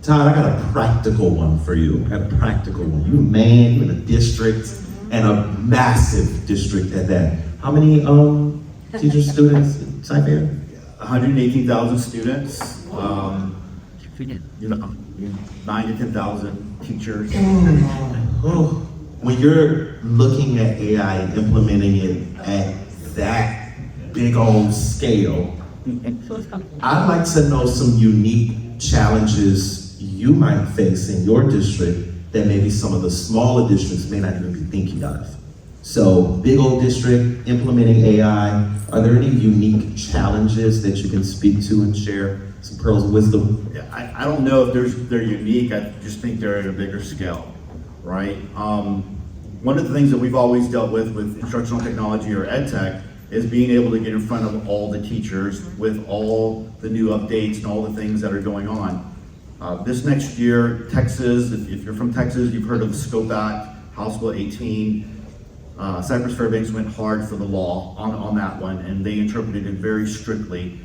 Todd, I got a practical one for you. I got a practical one. You're a man, you're in a district, and a massive district at that. How many teachers, students in Cypher? 118,000 students, 9 to 10,000 teachers. Oh. When you're looking at AI and implementing it at that big old scale, I'd like to know some unique challenges you might face in your district that maybe some of the smaller districts may not even be thinking of. So, big old district, implementing AI, are there any unique challenges that you can speak to and share some pearls of wisdom? Yeah, I don't know if they're unique, I just think they're at a bigger scale, right? One of the things that we've always dealt with instructional technology or edtech is being able to get in front of all the teachers with all the new updates and all the things that are going on. This next year, Texas, if you're from Texas, you've heard of the SCOPE Act, House Bill 18. Cypress-Fairbanks went hard for the law on that one, and they interpreted it very strictly.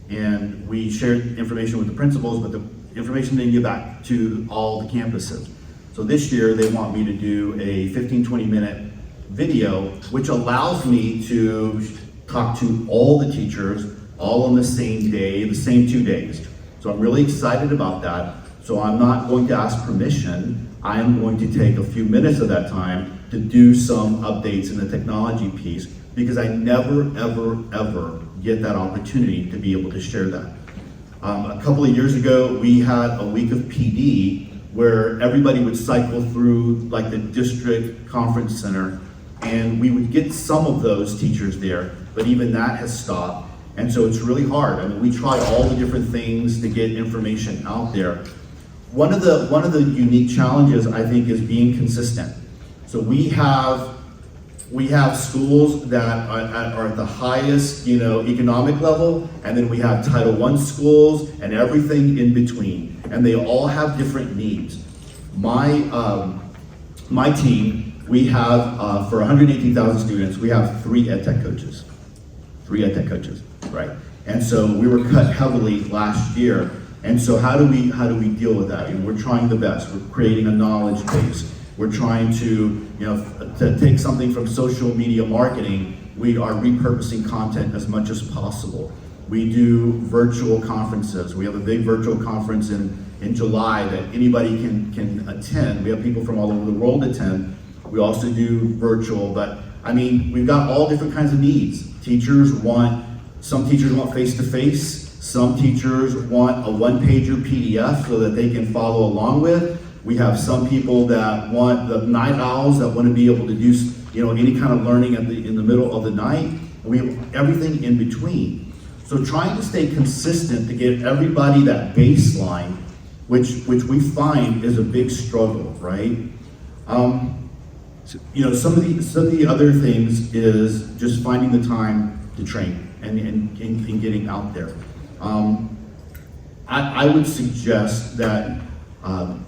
And we shared information with the principals, but the information didn't get back to all the campuses. So this year, they want me to do a 15-20 minute video, which allows me to talk to all the teachers, all on the same day, the same 2 days. So I'm really excited about that. So I'm not going to ask permission. I am going to take a few minutes of that time to do some updates in the technology piece, because I never, ever, ever get that opportunity to be able to share that. A couple of years ago, we had a week of PD where everybody would cycle through like the district conference center, and we would get some of those teachers there, but even that has stopped. And so it's really hard. I mean, we try all the different things to get information out there. One of the unique challenges, I think, is being consistent. So we have schools that are at the highest, economic level, and then we have Title I schools and everything in between, and they all have different needs. My team, we have for 118,000 students, we have 3 edtech coaches. 3 edtech coaches, right? And so we were cut heavily last year. And so how do we deal with that? I mean, we're trying the best. We're creating a knowledge base. We're trying to, to take something from social media marketing. We are repurposing content as much as possible. We do virtual conferences. We have a big virtual conference in July that anybody can attend. We have people from all over the world attend. We also do virtual, but I mean, we've got all different kinds of needs. Some teachers want face-to-face. Some teachers want a one-pager PDF so that they can follow along with. We have some people that want the night owls that want to be able to do, any kind of learning in the middle of the night. We have everything in between. So trying to stay consistent to get everybody that baseline, which we find is a big struggle, right? Some of the other things is just finding the time to train and getting out there. I would suggest that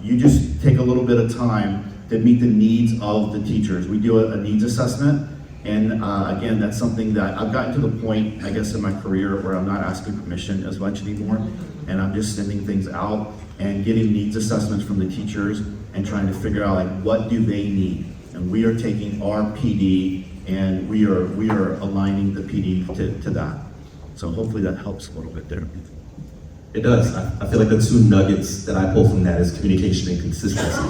you just take a little bit of time to meet the needs of the teachers. We do a needs assessment, and again, that's something that I've gotten to the point, I guess, in my career where I'm not asking permission as much anymore, and I'm just sending things out and getting needs assessments from the teachers and trying to figure out what do they need. And we are taking our PD and we are aligning the PD to that. So hopefully that helps a little bit there. It does. I feel like the 2 nuggets that I pull from that is communication and consistency.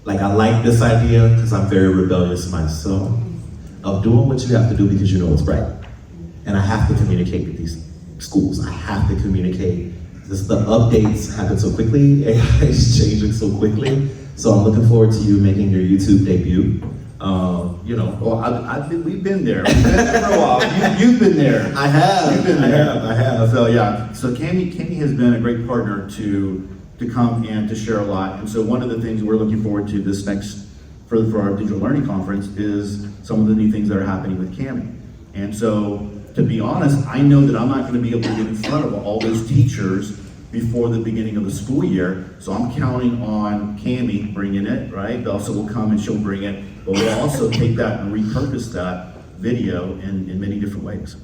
I like this idea because I'm very rebellious myself, of doing what you have to do because you know it's right. And I have to communicate with these schools. I have to communicate. The updates happen so quickly. AI is changing so quickly. So I'm looking forward to you making your YouTube debut. We've been there. We've been there for a while. You've been there. I have. You've been there. I have. So yeah. So Cami has been a great partner to come and to share a lot. And so one of the things we're looking forward to this next for our digital learning conference is some of the new things that are happening with Cami. And so to be honest, I know that I'm not going to be able to get in front of all those teachers before the beginning of the school year. So I'm counting on Cami bringing it, right? Elsa will come and she'll bring it, but we'll also take that and repurpose that video in many different ways.